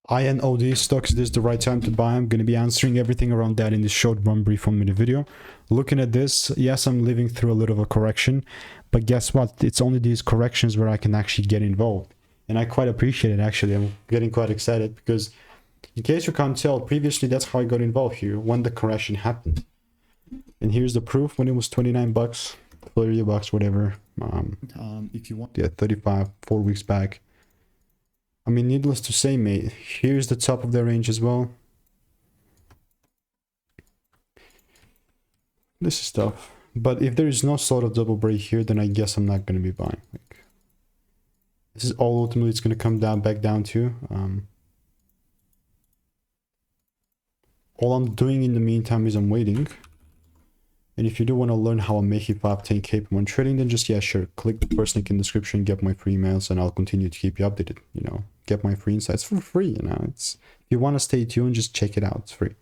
INOD stocks, this is the right time to buy. I'm going to be answering everything around that in this short 1 brief 1 minute video. Looking at this, yes, I'm living through a little of a correction, but guess what? It's only these corrections where I can actually get involved. And I quite appreciate it, actually. I'm getting quite excited because, in case you can't tell, previously that's how I got involved here, when the correction happened. And here's the proof when it was 29 bucks, 30 bucks, whatever. If you want, yeah, 35, 4 weeks back. I mean, needless to say, mate, here's the top of the range as well. This is tough. But if there is no sort of double break here, then I guess I'm not going to be buying. Like, this is all ultimately it's going to come down back down to. All I'm doing in the meantime is I'm waiting. And if you do want to learn how I'm making 5-10K per month trading, then just, yeah, sure, click the first link in the description, get my free emails, and I'll continue to keep you updated, you know, get my free insights for free, you know. It's, if you want to stay tuned, just check it out, it's free.